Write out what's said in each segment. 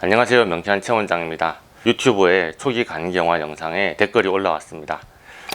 안녕하세요, 명쾌한 최원장입니다. 유튜브에 초기 간경화 영상에 댓글이 올라왔습니다.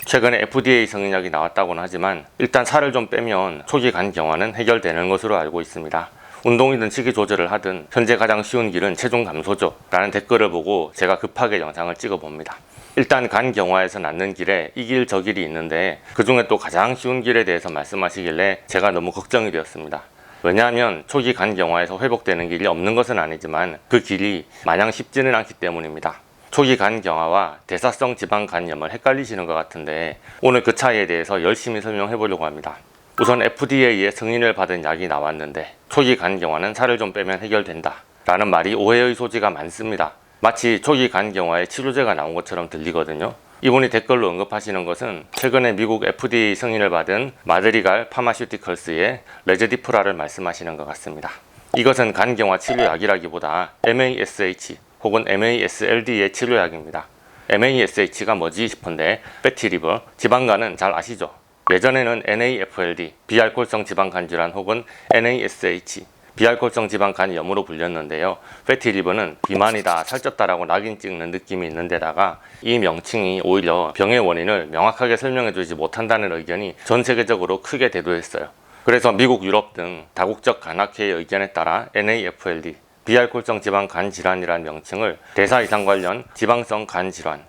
최근에 FDA 성인약이 나왔다고는 하지만 일단 살을 좀 빼면 초기 간경화는 해결되는 것으로 알고 있습니다. 운동이든 식이 조절을 하든 현재 가장 쉬운 길은 체중 감소죠 라는 댓글을 보고 제가 급하게 영상을 찍어 봅니다. 일단 간경화에서 낫는 길에 이 길 저 길이 있는데 그 중에 또 가장 쉬운 길에 대해서 말씀하시길래 제가 너무 걱정이 되었습니다. 왜냐하면 초기 간경화에서 회복되는 길이 없는 것은 아니지만 그 길이 마냥 쉽지는 않기 때문입니다. 초기 간경화와 대사성 지방간염을 헷갈리시는 것 같은데 오늘 그 차이에 대해서 열심히 설명해 보려고 합니다. 우선 FDA의 승인을 받은 약이 나왔는데 초기 간경화는 살을 좀 빼면 해결된다 라는 말이 오해의 소지가 많습니다. 마치 초기 간경화에 치료제가 나온 것처럼 들리거든요. 이분이 댓글로 언급하시는 것은 최근에 미국 FDA 승인을 받은 마드리갈 파마슈티컬스의 레즈디프라를 말씀하시는 것 같습니다. 이것은 간경화 치료약이라기보다 MASH 혹은 MASLD의 치료약입니다. MASH가 뭐지 싶은데 패티리버, 지방간은 잘 아시죠? 예전에는 NAFLD, 비알코올성 지방간질환 혹은 NASH, 비알코올성 지방간염으로 불렸는데요. 패티리버는 비만이다, 살쪘다라고 낙인 찍는 느낌이 있는 데다가 이 명칭이 오히려 병의 원인을 명확하게 설명해주지 못한다는 의견이 전 세계적으로 크게 대두했어요. 그래서 미국, 유럽 등 다국적 간학회의 의견에 따라 NAFLD, 비알코올성 지방간질환이라는 명칭을 대사 이상 관련 지방성 간질환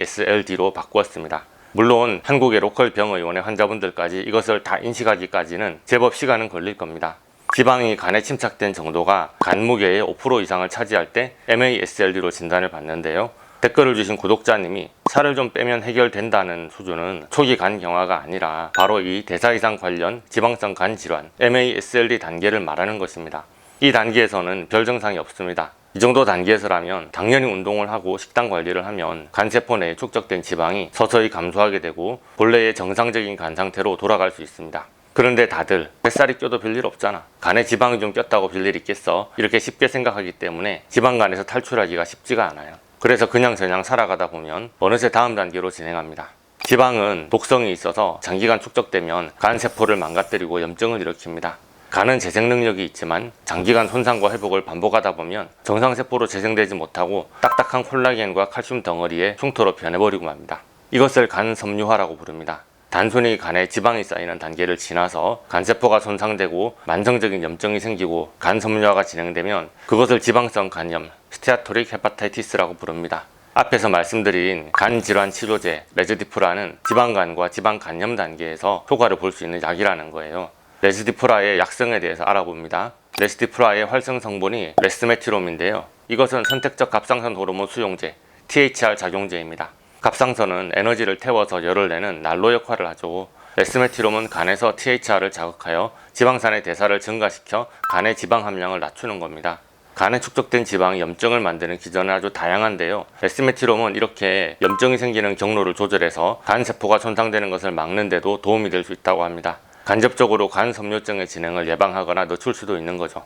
MASLD로 바꾸었습니다. 물론 한국의 로컬 병의원의 환자분들까지 이것을 다 인식하기까지는 제법 시간은 걸릴 겁니다. 지방이 간에 침착된 정도가 간 무게의 5% 이상을 차지할 때 MASLD로 진단을 받는데요. 댓글을 주신 구독자님이 살을 좀 빼면 해결된다는 수준은 초기 간경화가 아니라 바로 이 대사 이상 관련 지방성 간질환 MASLD 단계를 말하는 것입니다. 이 단계에서는 별 증상이 없습니다. 이 정도 단계에서라면 당연히 운동을 하고 식단 관리를 하면 간세포 내에 축적된 지방이 서서히 감소하게 되고 본래의 정상적인 간 상태로 돌아갈 수 있습니다. 그런데 다들 뱃살이 껴도 별일 없잖아, 간에 지방이 좀 꼈다고 별일 있겠어, 이렇게 쉽게 생각하기 때문에 지방간에서 탈출하기가 쉽지가 않아요. 그래서 그냥저냥 살아가다 보면 어느새 다음 단계로 진행합니다. 지방은 독성이 있어서 장기간 축적되면 간세포를 망가뜨리고 염증을 일으킵니다. 간은 재생 능력이 있지만 장기간 손상과 회복을 반복하다 보면 정상세포로 재생되지 못하고 딱딱한 콜라겐과 칼슘 덩어리에 흉터로 변해버리고 맙니다. 이것을 간 섬유화라고 부릅니다. 단순히 간에 지방이 쌓이는 단계를 지나서 간세포가 손상되고 만성적인 염증이 생기고 간 섬유화가 진행되면 그것을 지방성 간염, 스테아토릭 헤파타이티스라고 부릅니다. 앞에서 말씀드린 간질환 치료제 레즈디프라는 지방간과 지방간염 단계에서 효과를 볼 수 있는 약이라는 거예요. 레즈디프라의 약성에 대해서 알아봅니다. 레즈디프라의 활성 성분이 레스메티롬인데요. 이것은 선택적 갑상선 호르몬 수용제, THR 작용제입니다. 갑상선은 에너지를 태워서 열을 내는 난로 역할을 하죠. 레스메티롬은 간에서 THR을 자극하여 지방산의 대사를 증가시켜 간의 지방 함량을 낮추는 겁니다. 간에 축적된 지방이 염증을 만드는 기전은 아주 다양한데요. 레스메티롬은 이렇게 염증이 생기는 경로를 조절해서 간세포가 손상되는 것을 막는 데도 도움이 될 수 있다고 합니다. 간접적으로 간 섬유증의 진행을 예방하거나 늦출 수도 있는 거죠.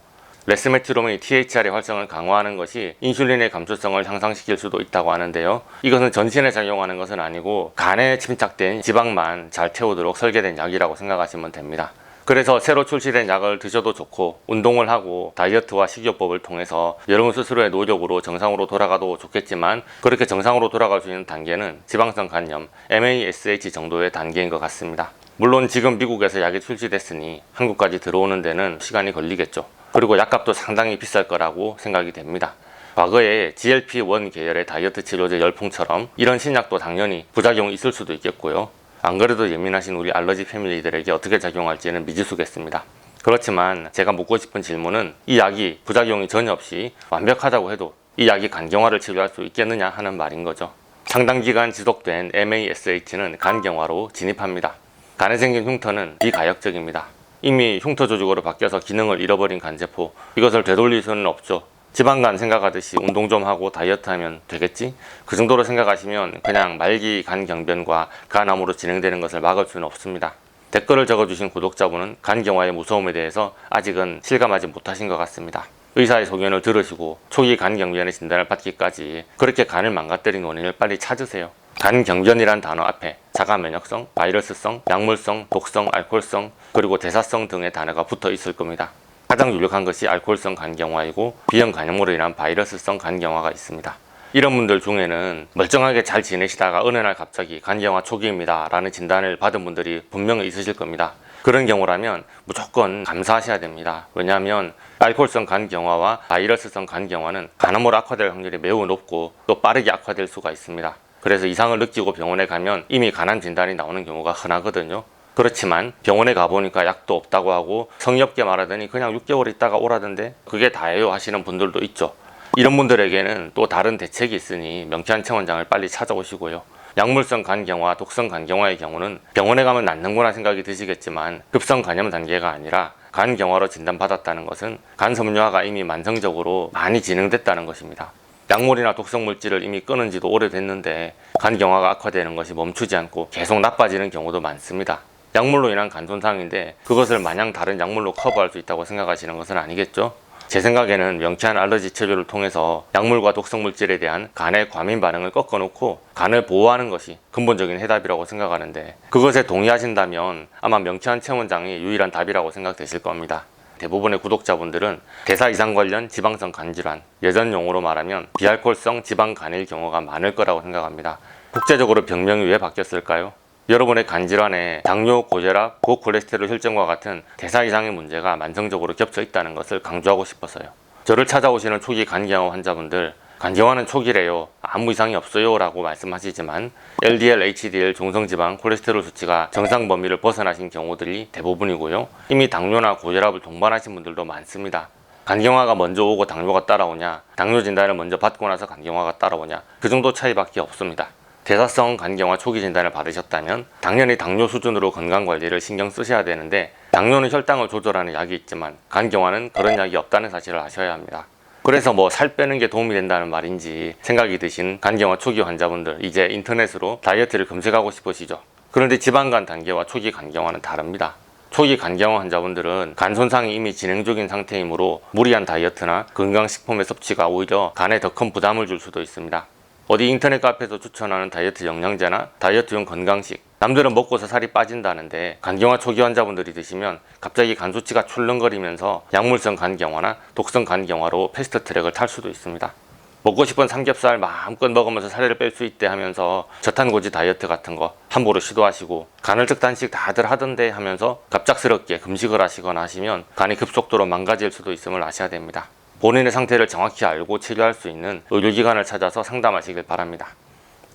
레스메티롬이 THR의 활성을 강화하는 것이 인슐린의 감수성을 향상시킬 수도 있다고 하는데요. 이것은 전신에 작용하는 것은 아니고 간에 침착된 지방만 잘 태우도록 설계된 약이라고 생각하시면 됩니다. 그래서 새로 출시된 약을 드셔도 좋고 운동을 하고 다이어트와 식이요법을 통해서 여러분 스스로의 노력으로 정상으로 돌아가도 좋겠지만 그렇게 정상으로 돌아갈 수 있는 단계는 지방성 간염 MASH 정도의 단계인 것 같습니다. 물론 지금 미국에서 약이 출시됐으니 한국까지 들어오는 데는 시간이 걸리겠죠. 그리고 약값도 상당히 비쌀 거라고 생각이 됩니다. 과거에 GLP-1 계열의 다이어트 치료제 열풍처럼 이런 신약도 당연히 부작용이 있을 수도 있겠고요. 안 그래도 예민하신 우리 알러지 패밀리들에게 어떻게 작용할지는 미지수겠습니다. 그렇지만 제가 묻고 싶은 질문은 이 약이 부작용이 전혀 없이 완벽하다고 해도 이 약이 간경화를 치료할 수 있겠느냐 하는 말인 거죠. 상당 기간 지속된 MASH는 간경화로 진입합니다. 간에 생긴 흉터는 비가역적입니다. 이미 흉터 조직으로 바뀌어서 기능을 잃어버린 간세포, 이것을 되돌릴 수는 없죠. 지방간 생각하듯이 운동 좀 하고 다이어트 하면 되겠지? 그 정도로 생각하시면 그냥 말기 간경변과 간암으로 진행되는 것을 막을 수는 없습니다. 댓글을 적어주신 구독자분은 간경화의 무서움에 대해서 아직은 실감하지 못하신 것 같습니다. 의사의 소견을 들으시고 초기 간경변의 진단을 받기까지 그렇게 간을 망가뜨린 원인을 빨리 찾으세요. 간경변이란 단어 앞에 자가면역성, 바이러스성, 약물성, 독성, 알코올성, 그리고 대사성 등의 단어가 붙어 있을 겁니다. 가장 유력한 것이 알코올성 간경화이고 B형 간염으로 인한 바이러스성 간경화가 있습니다. 이런 분들 중에는 멀쩡하게 잘 지내시다가 어느 날 갑자기 간경화 초기입니다 라는 진단을 받은 분들이 분명히 있으실 겁니다. 그런 경우라면 무조건 감사하셔야 됩니다. 왜냐하면 알코올성 간경화와 바이러스성 간경화는 간암으로 악화될 확률이 매우 높고 또 빠르게 악화될 수가 있습니다. 그래서 이상을 느끼고 병원에 가면 이미 간암 진단이 나오는 경우가 흔하거든요. 그렇지만 병원에 가보니까 약도 없다고 하고 성의 없게 말하더니 그냥 6개월 있다가 오라던데 그게 다예요 하시는 분들도 있죠. 이런 분들에게는 또 다른 대책이 있으니 명쾌한 체원장을 빨리 찾아오시고요. 약물성 간경화, 독성 간경화의 경우는 병원에 가면 낫는구나 생각이 드시겠지만 급성 간염 단계가 아니라 간경화로 진단받았다는 것은 간 섬유화가 이미 만성적으로 많이 진행됐다는 것입니다. 약물이나 독성 물질을 이미 끊은 지도 오래됐는데 간경화가 악화되는 것이 멈추지 않고 계속 나빠지는 경우도 많습니다. 약물로 인한 간 손상인데 그것을 마냥 다른 약물로 커버할 수 있다고 생각하시는 것은 아니겠죠? 제 생각에는 명쾌한 알러지 치료를 통해서 약물과 독성 물질에 대한 간의 과민 반응을 꺾어놓고 간을 보호하는 것이 근본적인 해답이라고 생각하는데 그것에 동의하신다면 아마 명쾌한 체원장이 유일한 답이라고 생각되실 겁니다. 대부분의 구독자분들은 대사 이상 관련 지방성 간질환, 예전 용어로 말하면 비알코올성 지방간일 경우가 많을 거라고 생각합니다. 국제적으로 병명이 왜 바뀌었을까요? 여러분의 간질환에 당뇨, 고혈압, 고콜레스테롤 혈증과 같은 대사 이상의 문제가 만성적으로 겹쳐 있다는 것을 강조하고 싶어서요. 저를 찾아오시는 초기 간경화 환자분들, 간경화는 초기래요, 아무 이상이 없어요 라고 말씀하시지만 LDL, HDL, 중성지방, 콜레스테롤 수치가 정상 범위를 벗어나신 경우들이 대부분이고요. 이미 당뇨나 고혈압을 동반하신 분들도 많습니다. 간경화가 먼저 오고 당뇨가 따라오냐, 당뇨 진단을 먼저 받고 나서 간경화가 따라오냐, 그 정도 차이밖에 없습니다. 대사성 간경화 초기 진단을 받으셨다면 당연히 당뇨 수준으로 건강관리를 신경 쓰셔야 되는데 당뇨는 혈당을 조절하는 약이 있지만 간경화는 그런 약이 없다는 사실을 아셔야 합니다. 그래서 뭐 살 빼는 게 도움이 된다는 말인지 생각이 드신 간경화 초기 환자분들, 이제 인터넷으로 다이어트를 검색하고 싶으시죠? 그런데 지방간 단계와 초기 간경화는 다릅니다. 초기 간경화 환자분들은 간 손상이 이미 진행 중인 상태이므로 무리한 다이어트나 건강식품의 섭취가 오히려 간에 더 큰 부담을 줄 수도 있습니다. 어디 인터넷 카페에서 추천하는 다이어트 영양제나 다이어트용 건강식, 남들은 먹고서 살이 빠진다는데 간경화 초기 환자분들이 드시면 갑자기 간 수치가 출렁거리면서 약물성 간경화나 독성 간경화로 패스트트랙을 탈 수도 있습니다. 먹고 싶은 삼겹살 마음껏 먹으면서 살을 뺄 수 있대 하면서 저탄고지 다이어트 같은 거 함부로 시도하시고 간헐적 단식 다들 하던데 하면서 갑작스럽게 금식을 하시거나 하시면 간이 급속도로 망가질 수도 있음을 아셔야 됩니다. 본인의 상태를 정확히 알고 치료할 수 있는 의료기관을 찾아서 상담하시길 바랍니다.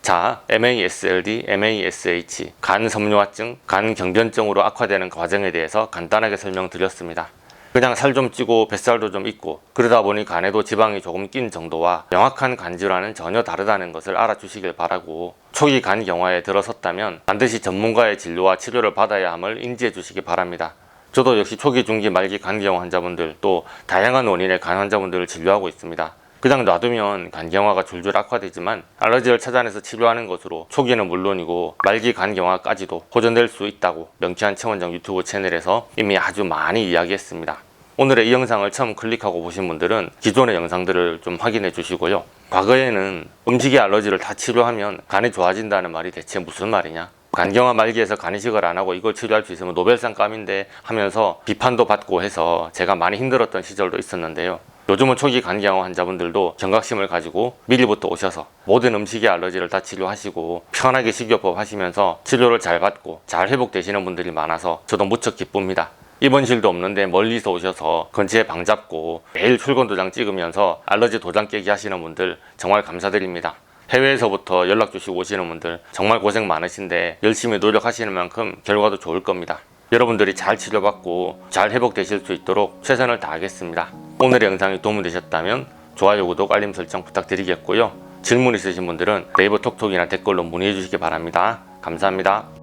자, MASLD, MASH, 간 섬유화증, 간 경변증으로 악화되는 과정에 대해서 간단하게 설명드렸습니다. 그냥 살 좀 찌고 뱃살도 좀 있고 그러다 보니 간에도 지방이 조금 낀 정도와 명확한 간질환은 전혀 다르다는 것을 알아주시길 바라고, 초기 간경화에 들어섰다면 반드시 전문가의 진료와 치료를 받아야 함을 인지해 주시기 바랍니다. 저도 역시 초기, 중기, 말기 간경화 환자분들, 또 다양한 원인의 간 환자분들을 진료하고 있습니다. 그냥 놔두면 간경화가 줄줄 악화되지만 알러지를 찾아내서 치료하는 것으로 초기는 물론이고 말기 간경화까지도 호전될 수 있다고 명쾌한 체원장 유튜브 채널에서 이미 아주 많이 이야기했습니다. 오늘의 이 영상을 처음 클릭하고 보신 분들은 기존의 영상들을 좀 확인해 주시고요. 과거에는 음식의 알러지를 다 치료하면 간이 좋아진다는 말이 대체 무슨 말이냐, 간경화 말기에서 간이식을 안 하고 이걸 치료할 수 있으면 노벨상 감인데 하면서 비판도 받고 해서 제가 많이 힘들었던 시절도 있었는데요. 요즘은 초기 간경화 환자분들도 경각심을 가지고 미리부터 오셔서 모든 음식의 알러지를 다 치료하시고 편하게 식이요법 하시면서 치료를 잘 받고 잘 회복되시는 분들이 많아서 저도 무척 기쁩니다. 입원실도 없는데 멀리서 오셔서 근처에 방 잡고 매일 출근 도장 찍으면서 알러지 도장 깨기 하시는 분들 정말 감사드립니다. 해외에서부터 연락 주시고 오시는 분들 정말 고생 많으신데 열심히 노력하시는 만큼 결과도 좋을 겁니다. 여러분들이 잘 치료받고 잘 회복되실 수 있도록 최선을 다하겠습니다. 오늘의 영상이 도움이 되셨다면 좋아요, 구독, 알림 설정 부탁드리겠고요. 질문 있으신 분들은 네이버 톡톡이나 댓글로 문의해 주시기 바랍니다. 감사합니다.